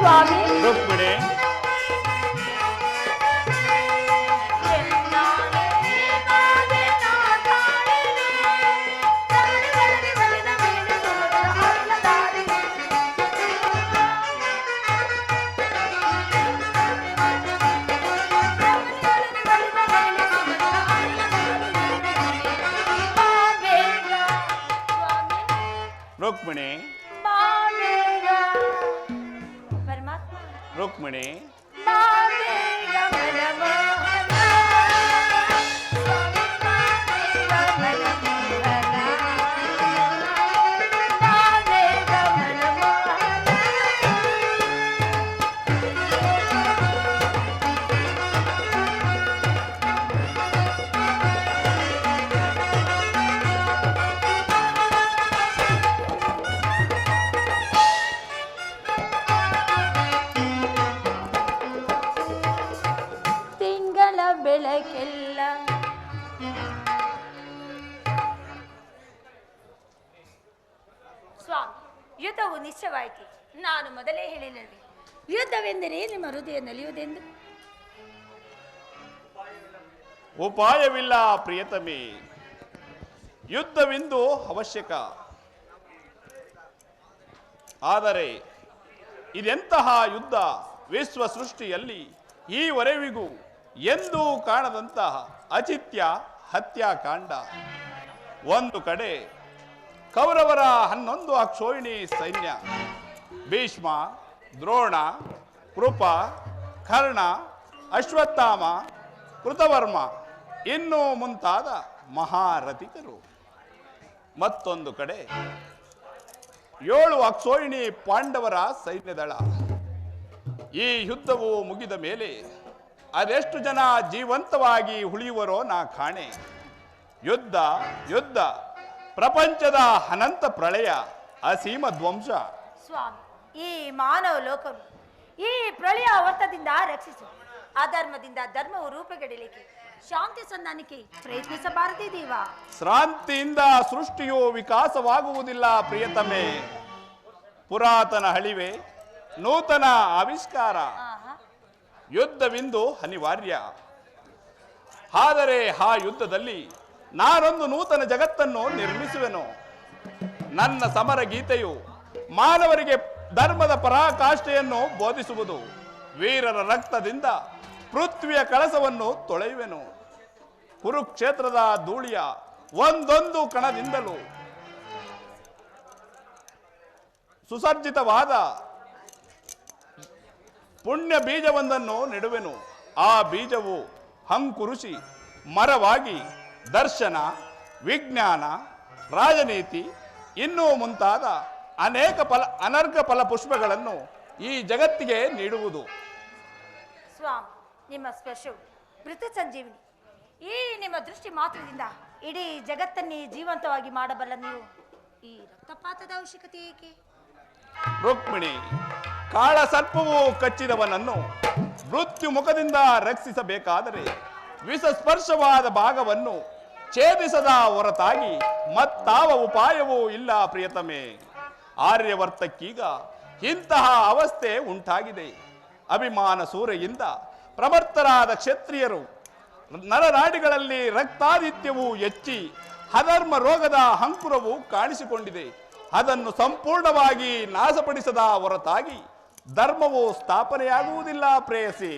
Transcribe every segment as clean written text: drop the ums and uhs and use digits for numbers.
ಸ್ವಾಮಿ. ರುಕ್ಮಿಣಿ, ರುಕ್ಮಿಣಿ, ರುಕ್ಮಿಣಿ, ಬೆಳಕೆಲ್ಲ ಸ್ವಾಮಿ, ಯುದ್ಧವು ನಿಶ್ಚಯವಾಯಿತು. ನಾನು ಮೊದಲೇ ಹೇಳಿಲ್ಲವೇ, ಯುದ್ಧವೆಂದರೆ ನಿಮ್ಮ ಹೃದಯ ನಲಿಯುವುದೆಂದು. ಉಪಾಯವಿಲ್ಲ ಪ್ರಿಯತಮೆ, ಯುದ್ಧವೆಂದು ಅವಶ್ಯಕ. ಆದರೆ ಇದೆಂತಹ ಯುದ್ಧ? ವಿಶ್ವ ಸೃಷ್ಟಿಯಲ್ಲಿ ಈವರೆವಿಗೂ ಎಂದೂ ಕಾಣದಂತಹ ಅಚಿತ್ಯ ಹತ್ಯಾಕಾಂಡ. ಒಂದು ಕಡೆ ಕೌರವರ 11 ಅಕ್ಷೋಹಿಣಿ ಸೈನ್ಯ, ಭೀಷ್ಮ, ದ್ರೋಣ, ಕೃಪ, ಕರ್ಣ, ಅಶ್ವತ್ಥಾಮ, ಕೃತವರ್ಮ ಇನ್ನೂ ಮುಂತಾದ ಮಹಾರಥಿಕರು. ಮತ್ತೊಂದು ಕಡೆ 7 ಅಕ್ಷೋಹಿಣಿ ಪಾಂಡವರ ಸೈನ್ಯದಳ. ಈ ಯುದ್ಧವು ಮುಗಿದ ಮೇಲೆ ಅದೆಷ್ಟು ಜನ ಜೀವಂತವಾಗಿ ಉಳಿಯುವರೋ ನಾ ಕಾಣೆ. ಯುದ್ಧ ಯುದ್ಧ, ಪ್ರಪಂಚದ ಅನಂತ ಪ್ರಳಯ, ಅಸೀಮ ಧ್ವಂಸ. ಸ್ವಾಮಿ, ಈ ಮಾನವ ಲೋಕವು ಈ ಪ್ರಳಯ ವರ್ತದಿಂದ ರಕ್ಷಿಸು. ಅಧರ್ಮದಿಂದ ಧರ್ಮವು ರೂಪುಗೆಡಲಿಕ್ಕೆ, ಶಾಂತಿ ಸಂಧಾನಕ್ಕೆ ಪ್ರಯತ್ನಿಸಬಾರದೇ ದೇವ. ಶ್ರಾಂತಿಯಿಂದ ಸೃಷ್ಟಿಯು ವಿಕಾಸವಾಗುವುದಿಲ್ಲ ಪ್ರಿಯತಮೆ. ಪುರಾತನ ಹಳಿವೆ, ನೂತನ ಆವಿಷ್ಕಾರ. ಯುದ್ಧವಿಂದು ಅನಿವಾರ್ಯ. ಆದರೆ ಆ ಯುದ್ಧದಲ್ಲಿ ನಾನೊಂದು ನೂತನ ಜಗತ್ತನ್ನು ನಿರ್ಮಿಸುವೆನು. ನನ್ನ ಸಮರ ಗೀತೆಯು ಮಾನವರಿಗೆ ಧರ್ಮದ ಪರಾಕಾಷ್ಠೆಯನ್ನು ಬೋಧಿಸುವುದು. ವೀರರ ರಕ್ತದಿಂದ ಪೃಥ್ವಿಯ ಕಳಸವನ್ನು ತೊಳೆಯುವೆನು. ಕುರುಕ್ಷೇತ್ರದ ಧೂಳಿಯ ಒಂದೊಂದು ಕಣದಿಂದಲೂ ಸುಸರ್ಜಿತವಾದ ಪುಣ್ಯ ಬೀಜವೊಂದನ್ನು ನೆಡುವೆನು. ಆ ಬೀಜವು ಅಂಕುರಿಸಿ ಮರವಾಗಿ ದರ್ಶನ, ವಿಜ್ಞಾನ, ರಾಜನೀತಿ ಇನ್ನೂ ಮುಂತಾದ ಅನರ್ಘ ಫಲ ಪುಷ್ಪಗಳನ್ನು ಈ ಜಗತ್ತಿಗೆ ನೀಡುವುದು. ಸ್ವಾಮಿ, ನಿಮ್ಮ ಸ್ಪರ್ಶವು ಮೃತ ಸಂಜೀವಿನಿ. ಈ ನಿಮ್ಮ ದೃಷ್ಟಿ ಮಾತ್ರದಿಂದ ಇಡೀ ಜಗತ್ತನ್ನೇ ಜೀವಂತವಾಗಿ ಮಾಡಬಲ್ಲ ನೀವು. ಈ ರಕ್ತಪಾತದ ಅವಶ್ಯಕತೆ ಏಕೆ? ರುಕ್ಮಿಣಿ, ಕಾಳ ಸರ್ಪವು ಕಚ್ಚಿದವನನ್ನು ಮೃತ್ಯು ಮುಖದಿಂದ ರಕ್ಷಿಸಬೇಕಾದರೆ ವಿಷಸ್ಪರ್ಶವಾದ ಭಾಗವನ್ನು ಛೇದಿಸದ ಹೊರತಾಗಿ ಮತ್ತಾವ ಉಪಾಯವೂ ಇಲ್ಲ ಪ್ರಿಯತಮೆ. ಆರ್ಯವರ್ತಕ್ಕೀಗ ಇಂತಹ ಅವಸ್ಥೆ ಉಂಟಾಗಿದೆ. ಅಭಿಮಾನ ಸೂರೆಯಿಂದ ಪ್ರಮರ್ತರಾದ ಕ್ಷತ್ರಿಯರು ನರನಾಡಿಗಳಲ್ಲಿ ರಕ್ತಾದಿತ್ಯವು ಹೆಚ್ಚಿ ಅಧರ್ಮ ರೋಗದ ಅಂಕುರವು ಕಾಣಿಸಿಕೊಂಡಿದೆ. ಅದನ್ನು ಸಂಪೂರ್ಣವಾಗಿ ನಾಶಪಡಿಸದ ಹೊರತಾಗಿ ಧರ್ಮವು ಸ್ಥಾಪನೆಯಾಗುವುದಿಲ್ಲ ಪ್ರೇಯಸಿ.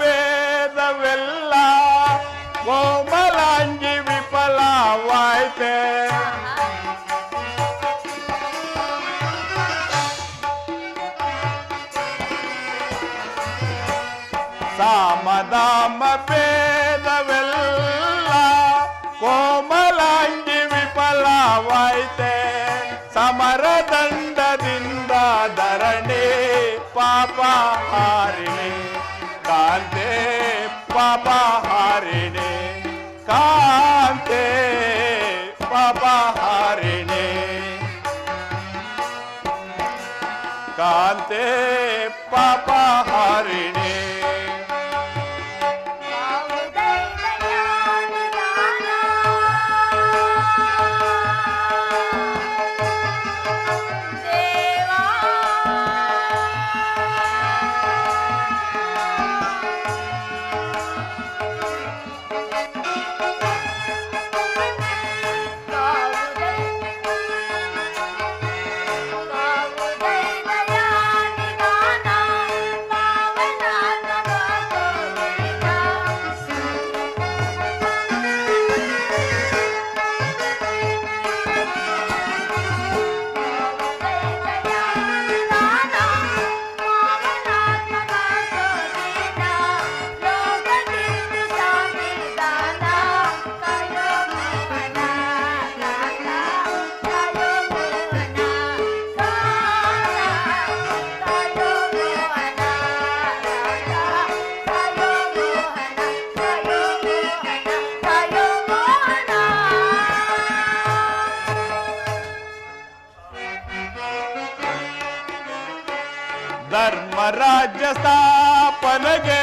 ಭೇದವೆಲ್ಲ ಕೋಮಲಾಂಗಿ ವಿಫಲವಾಯ್ತೆ. ಸಾಮದಾಮ ಭೇದವೆಲ್ಲ ಕೋಮಲಾಂಗಿ ವಿಫಲವಾಯ್ತೆ. ಸಮರದಂಡದಿಂದ ಧರಣಿ ಪಾಪ ಹಾರಿಣಿ ಕಾಂತೆ ಪಾಪ ಹಾರಿಣಿ ಕಾಂತೆ ಪಾಪ ಹಾರಿಣಿ ಕಾಂತೆ ಪಾಪ ಹಾರಿಣಿ. ಧರ್ಮರಾಜ್ಯ ಸ್ಥಾಪನೆಗೆ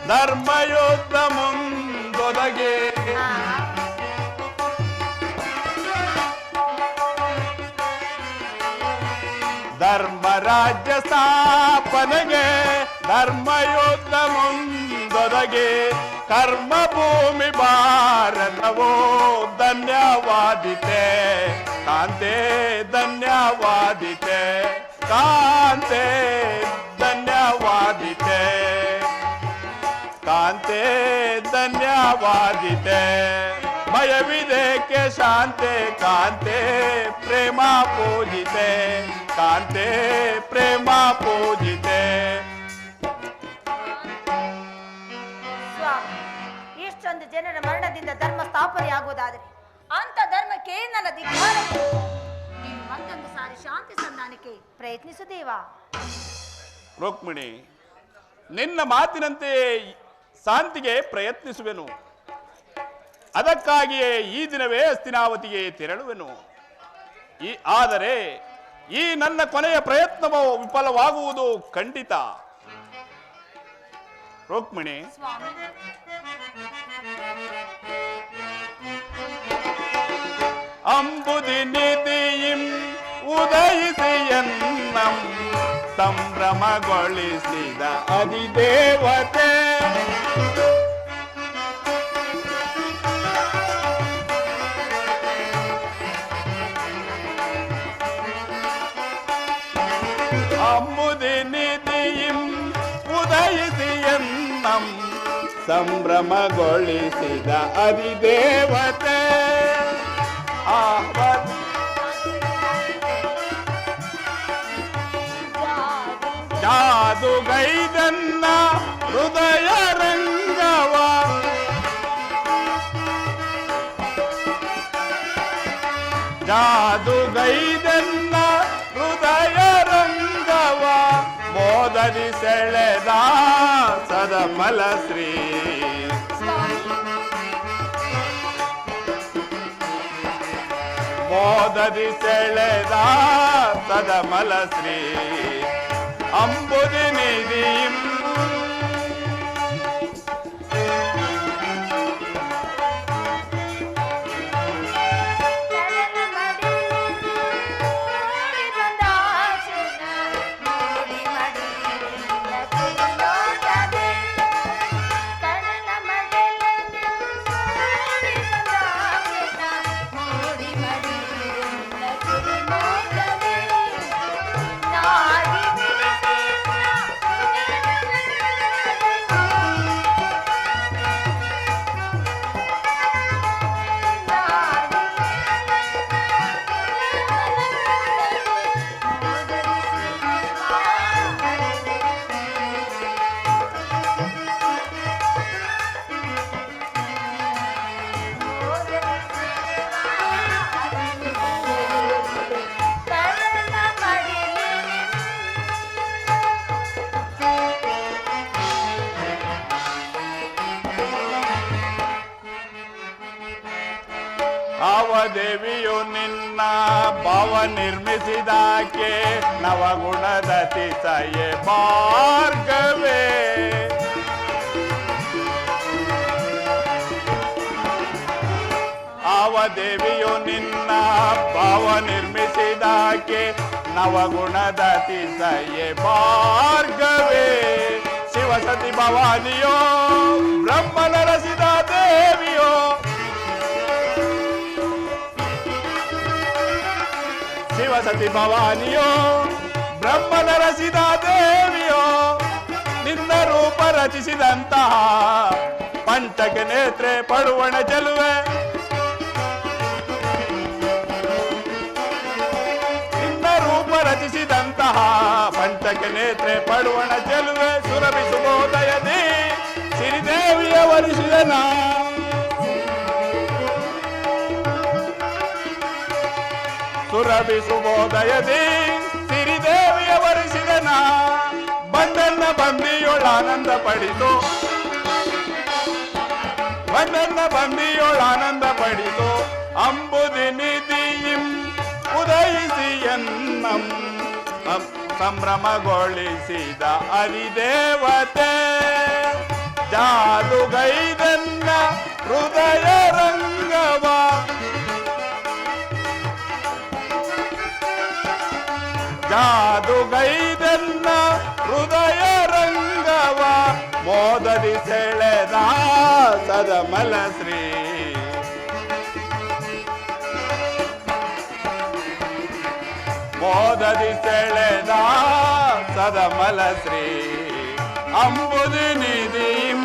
ಧರ್ಮಯುದ್ಧ ಮುಂದೊದಗೆ. ಧರ್ಮರಾಜ್ಯ ಸ್ಥಾಪನೆಗೆ ಧರ್ಮಯುದ್ಧ ಮುಂದೊದಗೆ. ಕರ್ಮಭೂಮಿ ಭಾರತವೋ ಧನ್ಯವಾದಿತೆ ಕಾಂತೆ ಧನ್ಯವಾದಿತೆ ಕಾಂತೆ ಧನ್ಯವಾದಿತೆ ಕಾಂತೆ ಧನ್ಯವಾದಿತೆ. ಭಯವಿದೇಕೆ ಶಾಂತೆ ಕಾಂತೆ ಪ್ರೇಮ ಪೂಜಿತೆ ಕಾಂತೆ ಪ್ರೇಮ ಪೂಜಿತೆ. ಸ್ವಾಮಿ, ಇಷ್ಟೊಂದು ಜನರ ಮರಣದಿಂದ ಧರ್ಮ ಸ್ಥಾಪನೆ ಆಗುವುದಾದರೆ ಅಂತ ಧರ್ಮಕ್ಕೆ ನನ್ನ ಧಿಕ್ಕಾರ. ನೀವು ಮತ್ತೊಂದು ಸಾರಿ ಶಾಂತಿ ಸಂಧಾನಕ್ಕೆ ಪ್ರಯತ್ನಿಸುದೇವಾ? ರುಕ್ಮಿಣಿ, ನಿನ್ನ ಮಾತಿನಂತೆ ಶಾಂತಿಗೆ ಪ್ರಯತ್ನಿಸುವೆನು. ಅದಕ್ಕಾಗಿಯೇ ಈ ದಿನವೇ ಹಸ್ತಿನಾವತಿಗೆ ತೆರಳುವೆನು. ಆದರೆ ಈ ನನ್ನ ಕೊನೆಯ ಪ್ರಯತ್ನವು ವಿಫಲವಾಗುವುದು ಖಂಡಿತ. ರುಕ್ಮಿಣಿ, ಅಂಬುದಿ ನಿಧಿಯಿಂ ಉದಯಿಸಿ ಎನ್ನಂ ಸಂಭ್ರಮಗೊಳಿಸಿದ ಅಧಿದೇವತೆ. ಅಂಬುದಿ ನಿಧಿಯಿಂ ಉದಯಿಸಿ ಎನ್ನಂ ಸಂಭ್ರಮಗೊಳಿಸಿದ ಅಧಿದೇವತೆ. ಜಾದುಗೈದನ್ನ ಹೃದಯ ರಂಗವ ಜಾದುಗೈದನ್ನ ಹೃದಯ ರಂಗವ ಮೋದದಿ ಸೆಳೆದ ಸದಮಲ ಶ್ರೀ. ಮೋದದಿ ಸೆಳೆದ ಸದಮಲ ಶ್ರೀ ಅಂಬುದಿ ನಿಧಿಂ ಆವ ದೇವಿಯು ನಿನ್ನ ಭಾವ ನಿರ್ಮಿಸಿದಾಕೆ ನವಗುಣದ ತಿಸಯೆ ಭಾರ್ಗವೇ. ಆವ ದೇವಿಯು ನಿನ್ನ ಭಾವ ನಿರ್ಮಿಸಿದಾಕೆ ನವಗುಣದ ತಿಸಯೆ ಭಾರ್ಗವೇ. ಶಿವಸತಿ ಭವಾನಿಯೋ ಬ್ರಹ್ಮನ ರಸಿದ ದೇವಿಯೋ, ಶಿವಸತಿ ಭವಾನಿಯೋ ಬ್ರಹ್ಮನ ರಸಿದ ದೇವಿಯೋ, ನಿನ್ನ ರೂಪ ರಚಿಸಿದಂತಹ ಪಂಚಕ ನೇತ್ರೆ ಪಡುವಣ ಚೆಲುವೆ. ನಿನ್ನ ರೂಪ ರಚಿಸಿದಂತಹ ಪಂಚಕ ನೇತ್ರೆ ಪಡುವಣ ಚೆಲುವೆ. ಸುರಭಿ ಶುಭೋದಯದಿ ಸಿರಿದೇವಿಯ ವರಿಸಿದನ, ಸುರಭಿ ಶುಭೋದಯದಿ ಸಿರಿದೇವಿಯ ವರಿಸಿದನ. ಬಂದನ್ನ ಬಂದಿಯೊಳಾನಂದ ಪಡಿತು, ಬಂದನ್ನ ಬಂದಿಯೊಳಾನಂದ ಪಡಿತು. ಅಂಬುದಿ ನಿಧಿಯಿಂ ಉದಯಿಸಿ ಎನ್ನಂ ಸಂಭ್ರಮಗೊಳಿಸಿದ ಅರಿದೇವತೆ. ಜಾದುಗೈದನ್ನ ಹೃದಯ ರಂಗವ, ಜಾದುಗೈದನ್ನ ಹೃದಯ ರಂಗವ. ಮೋದದಿ ಸೆಳೆದ ಸದಮಲ ಶ್ರೀ, ಮೋದದಿ ಸೆಳೆದ ಸದಮಲ ಶ್ರೀ ಅಂಬುದಿ ನಿಧಿಂ.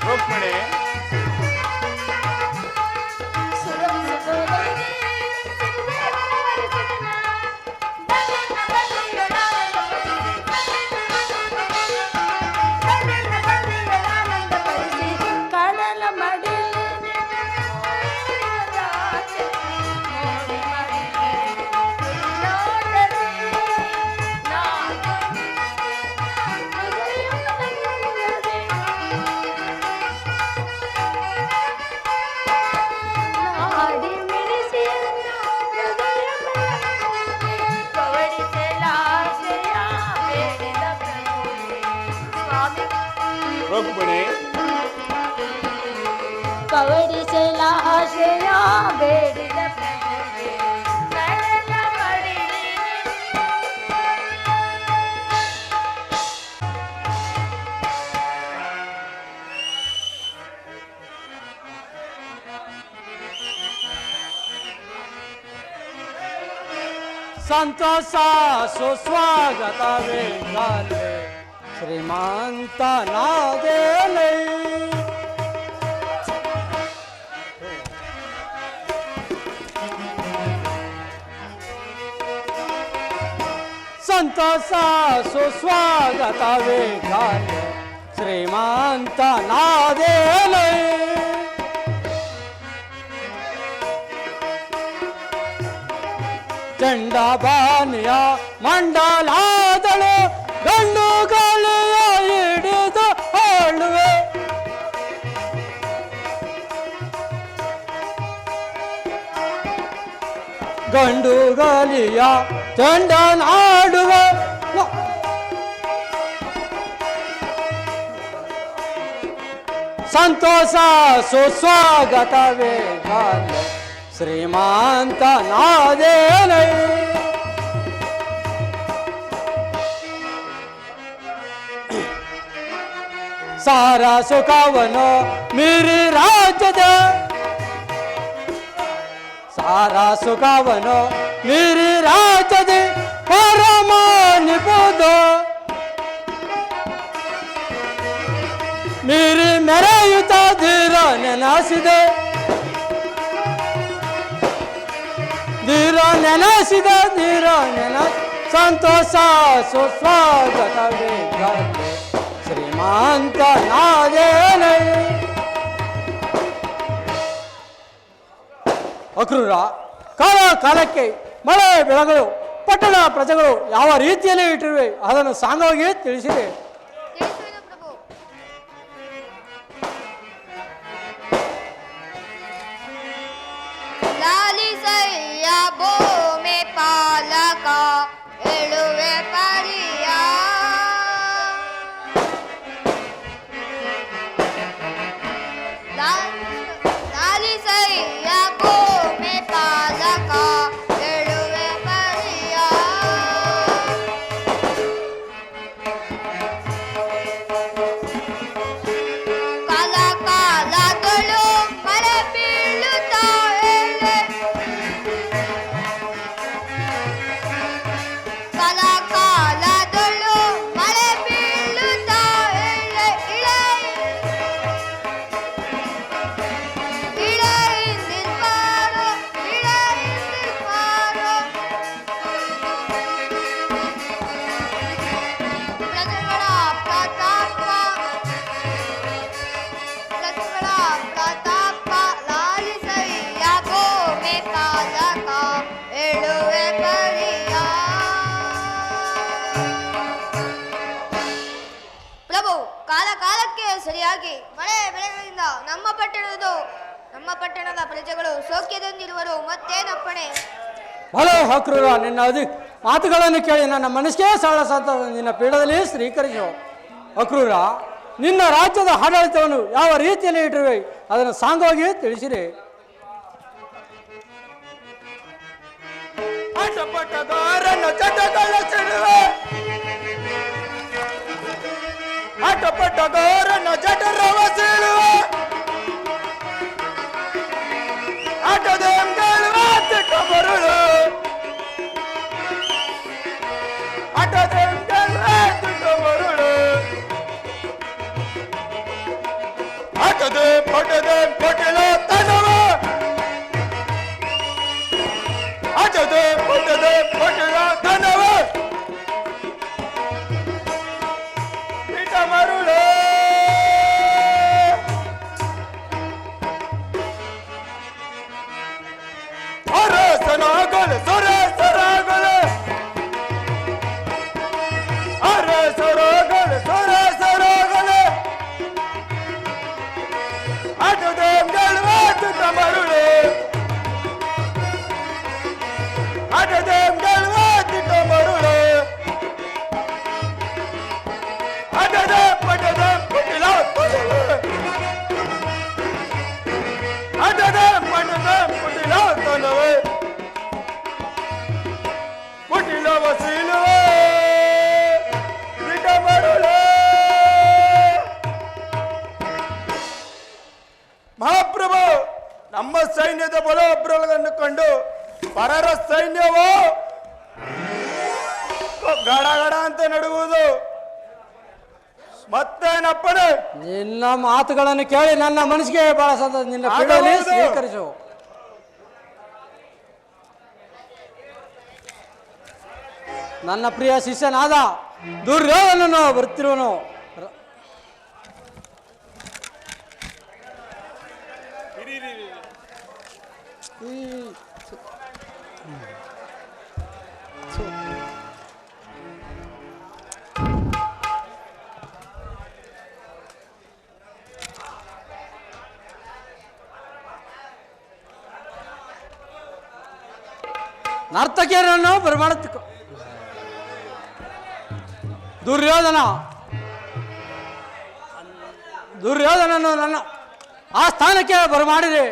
ರುಕ್ಮಿಣಿ ಕವಡಿಸಲ ಆಶಯ ಬೇಡಿದ ಪ್ರಭುವೆ ಕಡಲ ಮಡಿಲಿ. ಸಂತೋಷ ಸುಸ್ವಾಗತವೇ ಗಾಲೆ ಶ್ರೀಮಂತ ನಾದೇಲೆ. ಸಂತೋಷ ಸುಸ್ವಾಗತವೇ ಗಾಲೆ ಶ್ರೀಮಂತ ನಾದೇಲೆ. ಚಂಡಬಾನಿಯ ಮಂಡಲಾದಳು ಗಂಡು ಗಾಳಿಯ ಹಿಡಿದು ಆಳುವೆ. ಗಂಡು ಗಾಳಿಯ ಚಂಡನಾಡುವೆ. ಸಂತೋಷ ಸುಸ್ವಾಗತವೇ ಶ್ರೀಮಂತ ನಾದೇನೈ. ಸಾರ ಸುಖವನು ಮೀರಿ ರಾಜ್ಯದ ಸಾರ ಸುಖವನು ಮೀರಿ ರಾಜ್ಯದ ಪರಮ ನಿಪುದ ಮೀರಿ ಮೆರೆಯುತ್ತ ಧೀರ ನೆನೆಸಿದೆ ಧೀರ ನೆನೆಸಿದೆ ಧೀರ ಸಂತೋಷ ಸುಸ್ವಾಗತವೇ ಶ್ರೀಮಂತ ನಾದೇನೈ. ಅಕ್ರೂರ, ಕಾಲ ಕಾಲಕ್ಕೆ ಮಳೆ ಬೆಳೆಗಳು ಪಟ್ಟಣ ಪ್ರಜೆಗಳು ಯಾವ ರೀತಿಯಲ್ಲಿ ಇಟ್ಟಿರುವೆ ಅದನ್ನು ಸಾಂಗವಾಗಿ ತಿಳಿಸಿದೆ. ಲಾಲಿಸಯ್ಯ ಭೂಮಿ ಪಾಲಕ ಎಳುವೆ ಪರಿಯ ಲಾಲಿಸಯ್ಯ ಭೂಮಿ ಪಾಲಕ ಎಳುವೆ ಪರಿಯ ಕಾಲ ಕಾಲಗಳು ಮಳೆ ಬೀಳುತ್ತಾ ಕಾಲ ಕಾಲದಳು ಮಳೆ ಬೀಳುತ್ತಾ ಇಳೆ ಪ್ರಜೆಗಳ ಪ್ರತಾಪ ಲಾಲಿಸಯ್ಯ ಭೂಮಿ ಪಾಲಕ ಎಳುವೆ ಪರಿಯ. ಪ್ರಭು, ಕಾಲ ಕಾಲಕ್ಕೆ ಸರಿಯಾಗಿ ಮಳೆ ಬೆಳೆಗಳಿಂದ ನಮ್ಮ ಪಟ್ಟಣದ ಪ್ರಜೆಗಳು ಸೌಖ್ಯದಿಂದಿರುವರು. ಮತ್ತೇನಪ್ಪಣೆ? ಭಲೋ ಅಕ್ರೂರ, ನಿನ್ನ ಮಾತುಗಳನ್ನು ಕೇಳಿ ನನ್ನ ಮನಸ್ಸಿಗೆ ಸಾಳ ಸಂತ ನಿನ್ನ ಪೀಠದಲ್ಲಿ ಸ್ವೀಕರಿಸು. ಅಕ್ರೂರ, ನಿನ್ನ ರಾಜ್ಯದ ಆಡಳಿತವನ್ನು ಯಾವ ರೀತಿಯಲ್ಲಿ ಇಟ್ಟಿರುವೆ ಅದನ್ನು ಸಾಂಗವಾಗಿ ತಿಳಿಸಿರಿ. ಆಟಪಟ್ಟಗಾರನ ಜಠರವ ಸೀಳುವೆ ಆಟದೆಂಗಳುವ ತಿಟ್ಟ ಮರುಳು ಆಟದೆಂಗಳುವ ತಿಟ್ಟ ಮರುಳು ಆಟದೆ ಪಟದೆ ಪಟಲ ತನವ ಆಟದೆ ಪಟದೆ ಪಟಲ ತನವ ತಿಟ್ಟ ಮರುಳು ಅರಸನಾಗಲು ಸುರಸರಾಗಲು ಅರಸರಾಗಲು ಸುರಸರಾಗಲು ಆಟದೆಂಗಳುವ ತಿಟ್ಟ ಮರುಳು ಆಟದೆಂಗಳುವ ತಿಟ್ಟ ಮರುಳು ಆಟದ ಪಟದ ಪುಟಿಲ ತೊಲವೆ ಆಟದ ಪಟದ ಪುಟಿಲ ತೊಲವೆ ಪುಟಿಲವ ಸೀಳುವೆ ತಿಟ್ಟ ಮರುಳು. ಮಹಾಪ್ರಭು, ನಮ್ಮ ಸೈನ್ಯದ ಬಲೋಬ್ರಗಳನ್ನು ಕಂಡು ಪರರ ಸೈನ್ಯವು ಗಡಗಡ ಅಂತ ನಡುವುದು. ಮತ್ತೇನಪ್ಪಣೆ? ನಿನ್ನ ಮಾತುಗಳನ್ನು ಕೇಳಿ ನನ್ನ ಮನಸ್ಸಿಗೆ ಬಹಳ ಸಂತೋಷ. ನಿನ್ನ ಪೀಠದಲ್ಲಿ ಸ್ವೀಕರಿಸು. ನನ್ನ ಪ್ರಿಯ ಶಿಷ್ಯನಾದ ದುರ್ಯೋಧನನು ಬರುತ್ತಿರುವನು. ನರ್ತಕಿಯರನ್ನು ಬರಮಾಡುತ್ತ ದುರ್ಯೋಧನ ದುರ್ಯೋಧನನ್ನು ನನ್ನ ಆ ಸ್ಥಾನಕ್ಕೆ ಬರಮಾಡಿದೆ.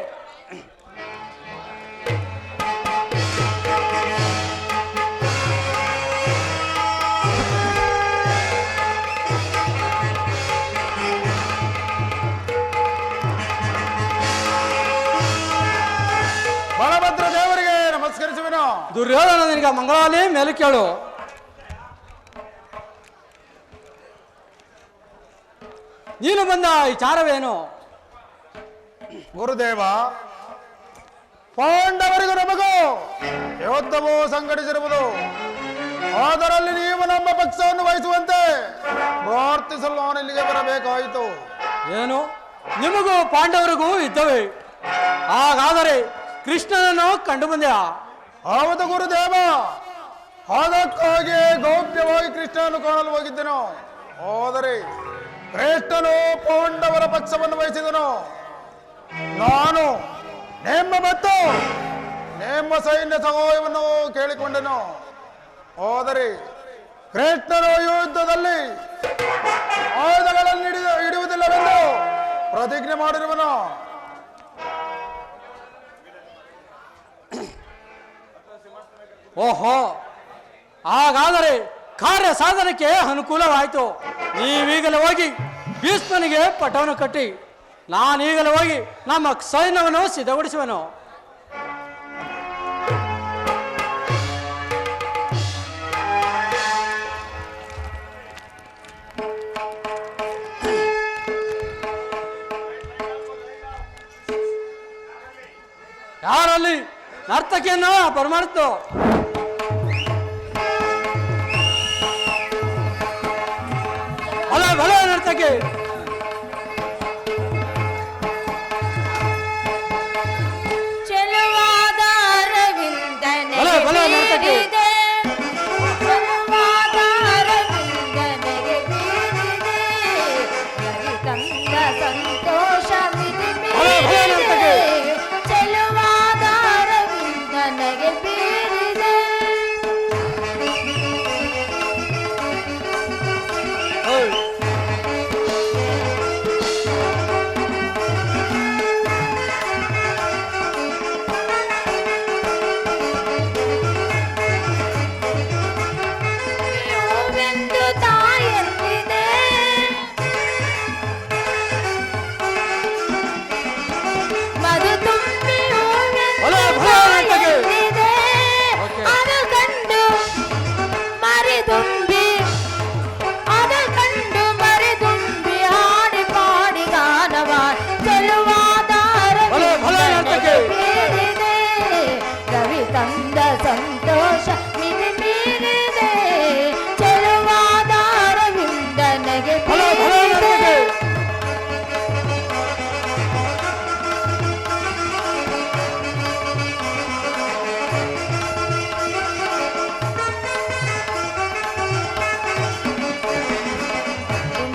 ಬಲಭದ್ರ ದೇವರಿಗೆ ನಮಸ್ಕರಿಸುವೆನು. ದುರ್ಯೋಧನ ನಿನಗೆ ಮಂಗಳಾಲಿ ಮೇಲೆ ಕೇಳು. ನೀನು ಬಂದ ವಿಚಾರವೇನು? ಗುರುದೇವ, ಪಾಂಡವರಿಗೂ ನಮಗೂ ಯೋಧವೂ ಸಂಘಟಿಸಿರುವುದು. ಅದರಲ್ಲಿ ನೀವು ನಮ್ಮ ಪಕ್ಷವನ್ನು ವಹಿಸುವಂತೆ ಪ್ರಾರ್ಥಿಸಲು ನಾನು ಇಲ್ಲಿಗೆ ಬರಬೇಕಾಯಿತು. ಏನು? ನಿಮಗೂ ಪಾಂಡವರಿಗೂ ಇದ್ದವೆ. ಹಾಗಾದರೆ ಕೃಷ್ಣನನ್ನು ಕಂಡು ಬಂದೆಯಾ? ಹೌದು ಗುರುದೇವ, ಅದಕ್ಕಾಗಿ ಗೌಪ್ಯವಾಗಿ ಕೃಷ್ಣನನ್ನು ಕಾಣಲು ಹೋಗಿದ್ದೆನು. ಆದರೆ ಕೃಷ್ಣನು ಪಾಂಡವರ ಪಕ್ಷವನ್ನು ವಹಿಸಿದನು. ನಾನು ನಿಮ್ಮ ಮತ್ತು ನಿಮ್ಮ ಸೈನ್ಯ ಸಹಾಯವನ್ನು ಕೇಳಿಕೊಂಡೆನು. ಆದರೆ ಕೃಷ್ಣನು ಯುದ್ಧದಲ್ಲಿ ಆಯುಧಗಳನ್ನು ಹಿಡಿಯುವುದಿಲ್ಲವೆಂದು ಪ್ರತಿಜ್ಞೆ ಮಾಡಿರುವನು. ಓಹೋ, ಹಾಗಾದರೆ ಕಾರ್ಯ ಸಾಧನಕ್ಕೆ ಅನುಕೂಲವಾಯಿತು. ನೀವೀಗಲೇ ಹೋಗಿ ಭೀಷ್ಮನಿಗೆ ಪಟವನ್ನು ಕಟ್ಟಿ ನಾನೀಗಲೇ ಹೋಗಿ ನಮ್ಮ ಸೈನ್ಯವನ್ನು ಸಿದ್ಧಗೊಳಿಸುವೆನು. ಯಾರಲ್ಲಿ ನರ್ತಕಿಯನ್ನು ಬರಮಾಡಿತು? ಭಲೆ ನರ್ತಕಿ. ಚೆಲುವಾದ ಅರವಿಂದನೆ ಭಲೆ ನರ್ತಕಿ. ಚೆಲುವಾದ ಅರವಿಂದನೆಗೆ ಬೀರಿದೆ ತಂದ ಸಂತೋಷ ಮಿತಿ ಮೀರಿದೆ. ಚೆಲುವಾದ ಅರವಿಂದನೆಗೆ ಬೀರಿದೆ. ಹೂವೆಂದು ತಾಯಲ್ಲಿದೆ ಮಧು ತುಂಬಿ ಹೂವೆಂದು ತಾಯಲ್ಲಿದೆ. ಅದು ಕಂಡು ಮರಿದುಂಬಿ ಅದು ಕಂಡು ಮರಿದುಂಬಿ ಹಾಡಿ ಪಾಡಿ ಗಾನವ ಚೆಲುವಾದ ಅರವಿಂದನೆಗೆ ಬೀರಿದೆ. ರವಿ ತಂದ ಸಂತೋಷ ಮಿತಿ ಮೀರಿದೆ. ಚೆಲುವಾದ ಅರವಿಂದನೆಗೆ ಬೀರಿದೆ.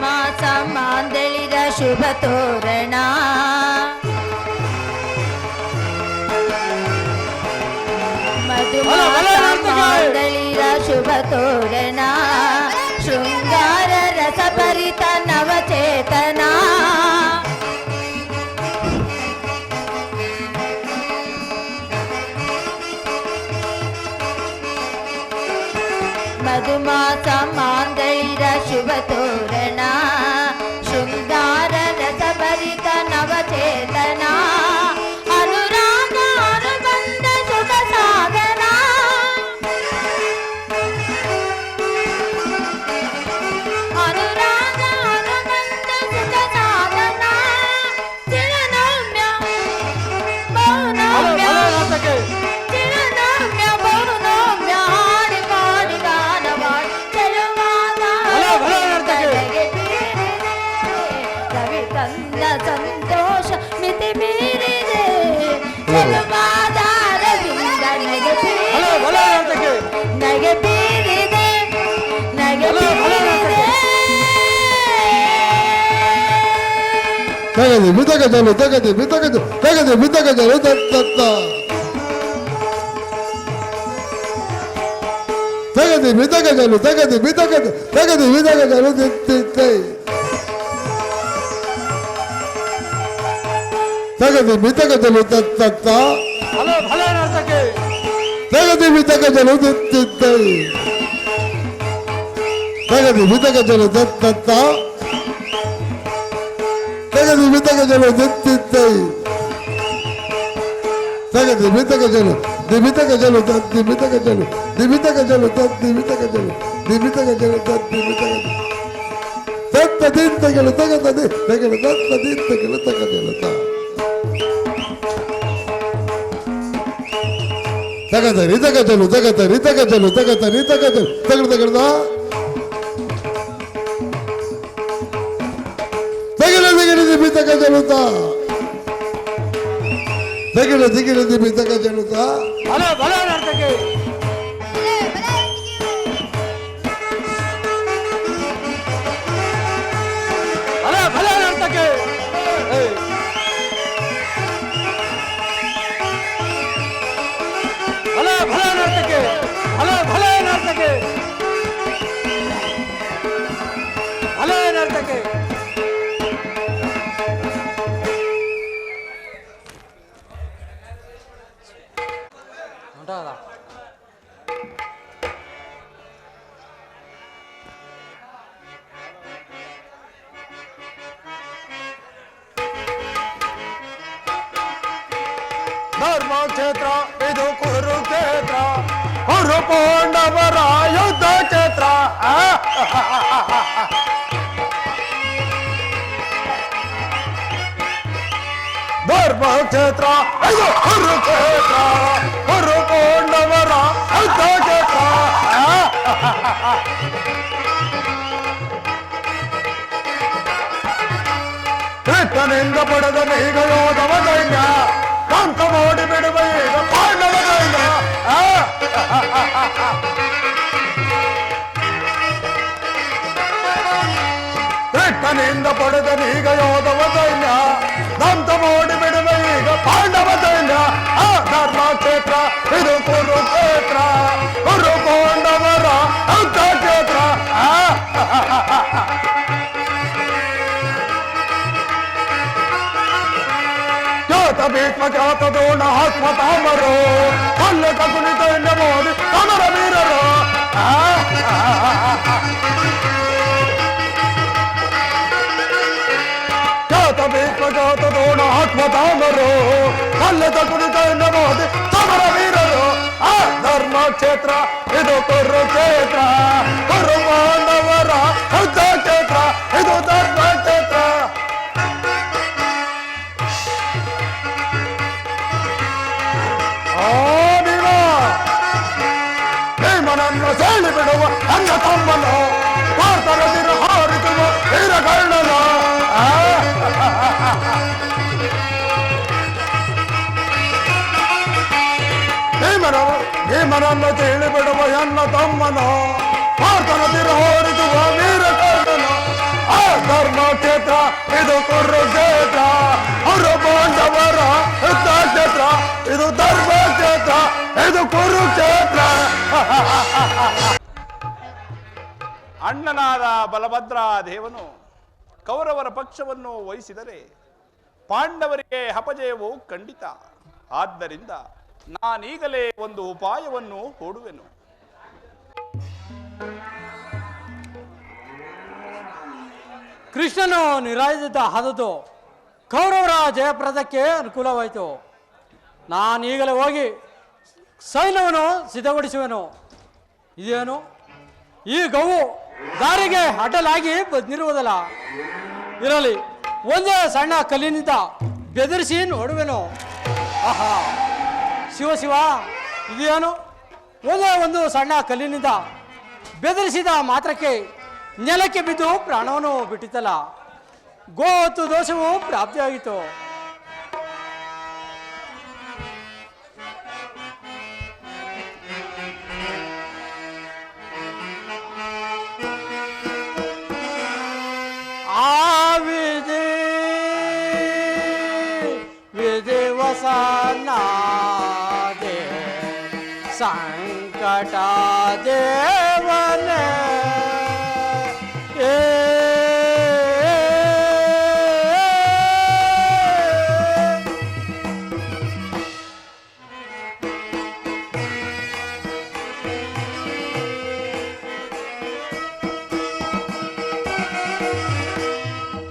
ಮಾಸ ಮಾಂದಳಿದ ಶುಭ ತೋರಣ ಮಧುಮಾಸ ಮಾಂದಳಿದ ಶುಭ ತೋರಣ ಶೃಂಗಾರ ರಸಭರಿತ ನವಚೇತನ ಮಧುಮಾಸ ಮಾಂದಳಿದ ಶುಭ ತೋರಣ ಶೃಂಗಾರ ರಸಭರಿತ ನವಚೇತನ ಅನುರಾಗ ಅನುಬಂಧ ಸುಖ ಸಾಧನ ಅನುರಾಗ ಅನುಬಂಧ ಸುಖ ಸಾಧನ ಚಿರನೌಮ್ಯ ಬಹುನೌಮ್ಯ ಚಿರನೌಮ್ಯ ಬಹುನೌಮ್ಯ ಹಾಡಿ ಪಾಡಿ ಗಾನವಾಡಿ ಚೆಲುವಾದ ಅರವಿಂದನೆಗೆ ಬೀರಿದೆ. ರವಿ ತಂದ ಸಂತೋಷ ಮಿತಿ ಮೀರಿದೆ. ಚೆಲುವಾದ ಅರವಿಂದನೆಗೆ ಬೀರಿದೆ. ನಗೆ ಬೀರಿದೆ ನಗೆ ಬೀರಿದೆ. ತಗದೆ ಬಿದ್ದಗಜಲು ತಗದೆ ಬಿದ್ದಗಜಲು ತಗದೆ ಬಿದ್ದಗಜಲು ತತ್ತ ತಗದೆ ಬಿದ್ದಗಜಲು ತಗದೆ ಬಿದ್ದಗಜಲು ತಗದೆ ಬಿದ್ದಗಜಲು ತಿತ್ತೈ ತಗದು ಮಿತಗಜಲು ತತ್ತ ಹಲೋ ಭಲೆ ನರ್ತಕಿ ತಗದು ಮಿತಗಜಲು ತತ್ತೈ ತಗದು ಮಿತಗಜಲು ತತ್ತ ತಗದು ಮಿತಗಜಲು ತತ್ತೈ ತಗದು ಮಿತಗಜಲು ದಿಮಿತಗಜಲು ದಿಮಿತಗಜಲು ದಿಮಿತಗಜಲು ದಿಮಿತಗಜಲು ದಿಮಿತಗಜಲು ದಿಮಿತಗಜಲು ತತ್ತ ದಿಂತಗಳು ತಗತದೆ ತಗಲು ತತ್ತ ದಿಂತಗಳು ತಗದಲು ತಗದ ರಿತಗಜಲು ತಗತ ರಿತಗಜಲು ತಗತ ರಿತಗಜಲು ತಗಡು ತಗಡ್ದ ತಗಲ ದಿಗಿಡ ದಿಮಿತಗಜಲು ತಗಲ ದಿಗಿಡ ದಿಮಿತಗಜಲು ಹಲೋ ಭಲೆ ನರ್ತಕಿ ಹಲೋ ಭಲೆ ನರ್ತಕಿ ಹಲೋ ಭಲೆ ನರ್ತಕಿ ಹಲೋ ಭಲೆ ನರ್ತಕಿ ಭಲೆ ನರ್ತಕಿ ಉಂಟಾದ ಧರ್ಮಕ್ಷೇತ್ರ ಇದು ಕುರುಕ್ಷೇತ್ರ ಕುರು ಪಾಂಡವರ ಯುದ್ಧ ಕ್ಷೇತ್ರ ಧರ್ಮಕ್ಷೇತ್ರ ಇದು ಕುರುಕ್ಷೇತ್ರ ಕುರು ಪಾಂಡವರ ಯುದ್ಧ ಕ್ಷೇತ್ರ ಕೃಷ್ಣನಿಂದ ಪಡೆದ ಈಗ ಯೋಧವ ಸೈನ್ಯ ಕಂಕ ಮಾಡಿ ಬಿಡುವ ಈಗ ಪಾಂಡವ ಸೈನ್ಯ ಕೃಷ್ಣನಿಂದ ಪಡೆದ ಈಗ ಯೋಧವ ಸೈನ್ಯ ಕಂಕ ಮಾಡಿ ಬಿಡುವ ಈಗ ಪಾಂಡವ ಸೈನ್ಯ ಧರ್ಮಕ್ಷೇತ್ರ ಇದು ಕುರುಕ್ಷೇತ್ರ ಕುರು ಪಾಂಡವರ ಯುದ್ಧ ಕ್ಷೇತ್ರ ಭೀಷ್ಮ ಖ್ಯಾತ ದ್ರೋಣ ಆತ್ಮತಾಮರು ಕಲ್ಲಕ ಕುಣಿತ ಮೋದಿ ಸಮರ ವೀರರು ಖ್ಯಾತ ಭೀಷ್ಮ ಖ್ಯಾತ ದ್ರೋಣ ಆತ್ಮತಾಮರು ಕಲ್ಲಕ ಕುಣಿತ ಮೋದಿ ಸಮರ ವೀರರು ಧರ್ಮಕ್ಷೇತ್ರ ಇದು ಕುರುಕ್ಷೇತ್ರ ಕುರು ಪಾಂಡವರ ಯುದ್ಧ ಕ್ಷೇತ್ರ ಇದು ಧರ್ಮಕ್ಷೇತ್ರ ಭೀಮನನ್ನು ಸೇಳಿ ಬಿಡುವ ಅನ್ನ ತಮ್ಮನು ಪಾರ್ಥರದಿರ ಹಾರಿಸುವ ವೀರಗಳ್ಳನು ಭೀಮನನ್ನು ಸೇಳಿ ಬಿಡುವ ಅನ್ನ ತಮ್ಮನು ಪಾರ್ಥರದಿರ ಹಾರಿಸುವ ವೀರಗಳ್ಳನು ಧರ್ಮಕ್ಷೇತ್ರ ಇದು ಕುರುಕ್ಷೇತ್ರ ಕುರು ಪಾಂಡವರ ಯುದ್ಧ ಕ್ಷೇತ್ರ ಇದು ಧರ್ಮಕ್ಷೇತ್ರ ಇದು ಕುರುಕ್ಷೇತ್ರ ಅಣ್ಣನಾದ ಬಲಭದ್ರ ದೇವನು ಕೌರವರ ಪಕ್ಷವನ್ನು ವಹಿಸಿದರೆ ಪಾಂಡವರಿಗೆ ಅಪಜಯವು ಖಂಡಿತ. ಆದ್ದರಿಂದ ನಾನೀಗಲೇ ಒಂದು ಉಪಾಯವನ್ನು ಹೂಡುವೆನು. ಕೃಷ್ಣನು ನಿರಾಯುಧ ಆದದ್ದು ಕೌರವರ ಜಯಪ್ರದಕ್ಕೆ ಅನುಕೂಲವಾಯಿತು. ನಾನೀಗಲೇ ಹೋಗಿ ಸೈನ್ಯವನ್ನು ಸಿದ್ಧಗೊಳಿಸುವೆನು. ಇದೇನು ಈ ಗೋವು ದಾರಿಗೆ ಅಡ್ಡಲಾಗಿ ಬಂದಿರುವುದಲ್ಲ. ಇರಲಿ, ಒಂದೇ ಸಣ್ಣ ಕಲ್ಲಿನಿಂದ ಬೆದರಿಸಿ ನೋಡುವೆನು. ಆಹಾ, ಶಿವ ಶಿವ, ಇದೇನು ಒಂದೇ ಒಂದು ಸಣ್ಣ ಕಲ್ಲಿನಿಂದ ಬೆದರಿಸಿದ ಮಾತ್ರಕ್ಕೆ ನೆಲಕ್ಕೆ ಬಿದ್ದು ಪ್ರಾಣವನ್ನು ಬಿಟ್ಟಿತಲ್ಲ. ಗೋವತ್ತು ದೋಷವು ಪ್ರಾಪ್ತಿಯಾಗಿತ್ತು. ವಿಧಿವಸನಾದೆ ಸಂಕಟ ದೇವನೇ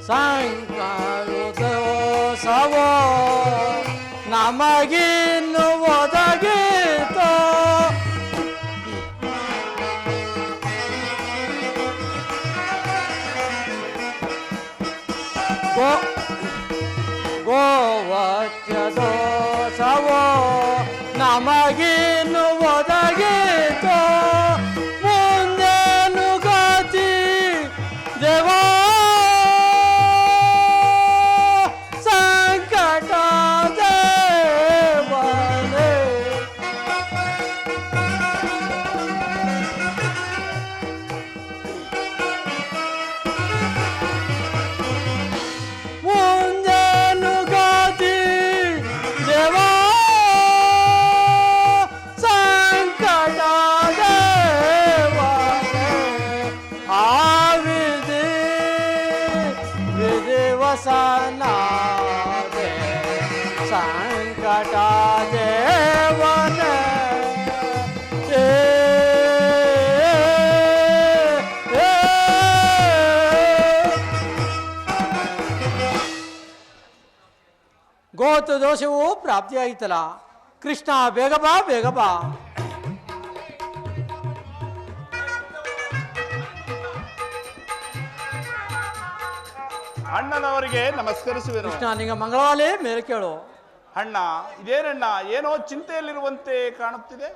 ಸಂಕಟೋತ್ಸವೋ ನಮಗಿನ್ನು ಒದಗಿತೋ ಗೋವತ್ಯದೋತ್ಸವೋ ನಮಗಿನ್ನು ಒದಗಿತೋ ಮುಂದೇನು ಗತಿ ದೇವಾ ಸಂಕಟ ದೇವನೇ ಮುಂದೇನು ಗತಿ ದೇವಾ ಸಂಕಟ ದೇವನೇ ಆವಿದೆ ವಿಧಿವಸನಾದೆ ಸಂಕಟ ದೇವನೇ ಗೋತು ದೋಷವು ಪ್ರಾಪ್ತಿಯಾಯಿತಲ್ಲ ಕೃಷ್ಣ ಬೇಗ ಬಾ ಬೇಗ ಬಾ ಅಣ್ಣನವರಿಗೆ ನಮಸ್ಕರಿಸುವೆನು. ಕೃಷ್ಣ ನಿಂಗ ಮಂಗಳವಾಲೆ ಮೇಲೆ ಕೇಳು. ಅಣ್ಣ ಇದೇನಣ್ಣ ಏನೋ ಚಿಂತೆಯಲ್ಲಿರುವಂತೆ ಕಾಣುತ್ತಿದೆ.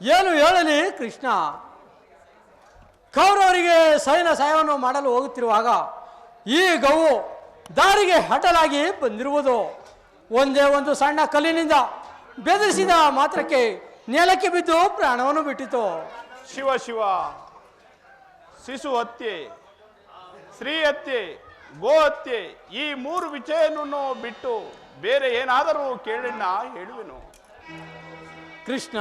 ಏನು ಹೇಳಲಿ ಕೃಷ್ಣ, ಕೌರವರಿಗೆ ಸೈನ್ಯ ಸಹಾಯವನ್ನು ಮಾಡಲು ಹೋಗುತ್ತಿರುವಾಗ ಈ ಗೋವು ದಾರಿಗೆ ಅಡ್ಡಲಾಗಿ ಬಂದಿರುವುದು. ಒಂದೇ ಒಂದು ಸಣ್ಣ ಕಲ್ಲಿನಿಂದ ಬೆದರಿಸಿದ ಮಾತ್ರಕ್ಕೆ ನೆಲಕ್ಕೆ ಬಿದ್ದು ಪ್ರಾಣವನ್ನು ಬಿಟ್ಟಿತು. ಶಿವ ಶಿವ, ಶಿಶು ಹತ್ಯೆ, ಸ್ತ್ರೀ ಹತ್ಯೆ, ಗೋ ಹತ್ಯೆ, ಈ ಮೂರು ವಿಷಯವನ್ನು ಬಿಟ್ಟು ಬೇರೆ ಏನಾದರೂ ಕೇಳಣ್ಣ ಹೇಳುವೆನು. ಕೃಷ್ಣ,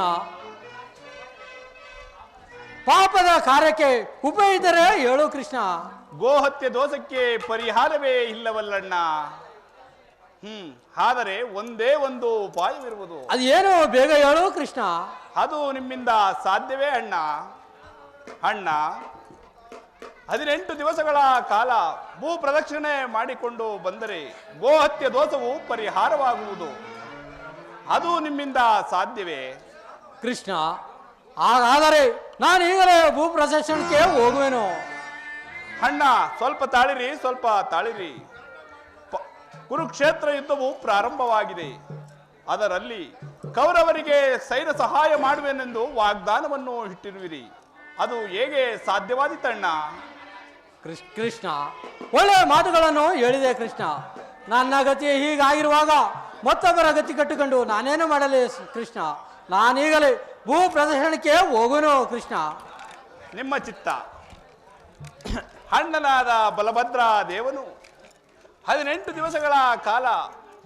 ಪಾಪದ ಕಾರ್ಯಕ್ಕೆ ಉಪಯುಕ್ತರೇ ಹೇಳು ಕೃಷ್ಣ. ಗೋಹತ್ಯೆ ದೋಷಕ್ಕೆ ಪರಿಹಾರವೇ ಇಲ್ಲವಲ್ಲಣ್ಣ. ಆದರೆ ಒಂದೇ ಒಂದು ಉಪಾಯವಿರುವುದು. ಅದು ಏನು ಬೇಗ ಹೇಳು ಕೃಷ್ಣ. ಅದು ನಿಮ್ಮಿಂದ ಸಾಧ್ಯವೇ ಅಣ್ಣ? ಅಣ್ಣ 18 ದಿವಸಗಳ ಕಾಲ ಭೂ ಪ್ರದಕ್ಷಿಣೆ ಮಾಡಿಕೊಂಡು ಬಂದರೆ ಗೋಹತ್ಯೆ ದೋಷವು ಪರಿಹಾರವಾಗುವುದು. ಅದು ನಿಮ್ಮಿಂದ ಸಾಧ್ಯವೇ? ಕೃಷ್ಣ, ಹಾಗಾದರೆ ನಾನು ಈಗಲೇ ಭೂ ಪ್ರದಕ್ಷಿಣಕ್ಕೆ ಹೋಗುವೆನು. ಅಣ್ಣ ಸ್ವಲ್ಪ ತಾಳಿರಿ, ಸ್ವಲ್ಪ ತಾಳಿರಿ. ಕುರುಕ್ಷೇತ್ರ ಯುದ್ಧವು ಪ್ರಾರಂಭವಾಗಿದೆ. ಅದರಲ್ಲಿ ಕೌರವರಿಗೆ ಸೈನ್ಯ ಸಹಾಯ ಮಾಡುವೆನೆಂದು ವಾಗ್ದಾನವನ್ನು ಇಟ್ಟಿರುವಿರಿ. ಅದು ಹೇಗೆ ಸಾಧ್ಯವಾದಿತಣ್ಣ? ಕೃಷ್ಣ, ಒಳ್ಳೆಯ ಮಾತುಗಳನ್ನು ಹೇಳಿದೆ ಕೃಷ್ಣ. ನನ್ನ ಗತಿ ಹೀಗಾಗಿರುವಾಗ ಮತ್ತೊಬ್ಬರ ಗತಿ ಕಟ್ಟಿಕೊಂಡು ನಾನೇನು ಮಾಡಲಿ ಕೃಷ್ಣ. ನಾನೀಗಲೇ ಭೂ ಪ್ರದರ್ಶನಕ್ಕೆ ಹೋಗುವೆನು ಕೃಷ್ಣ. ನಿಮ್ಮ ಚಿತ್ತ. ಅಣ್ಣನಾದ ಬಲಭದ್ರ ದೇವನು 18 ದಿವಸಗಳ ಕಾಲ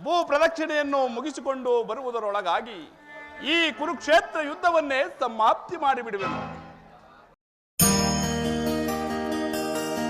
ಭೂ ಪ್ರದಕ್ಷಿಣೆಯನ್ನು ಮುಗಿಸಿಕೊಂಡು ಬರುವುದರೊಳಗಾಗಿ ಈ ಕುರುಕ್ಷೇತ್ರ ಯುದ್ಧವನ್ನೇ ಸಮಾಪ್ತಿ ಮಾಡಿಬಿಡುವೆನು.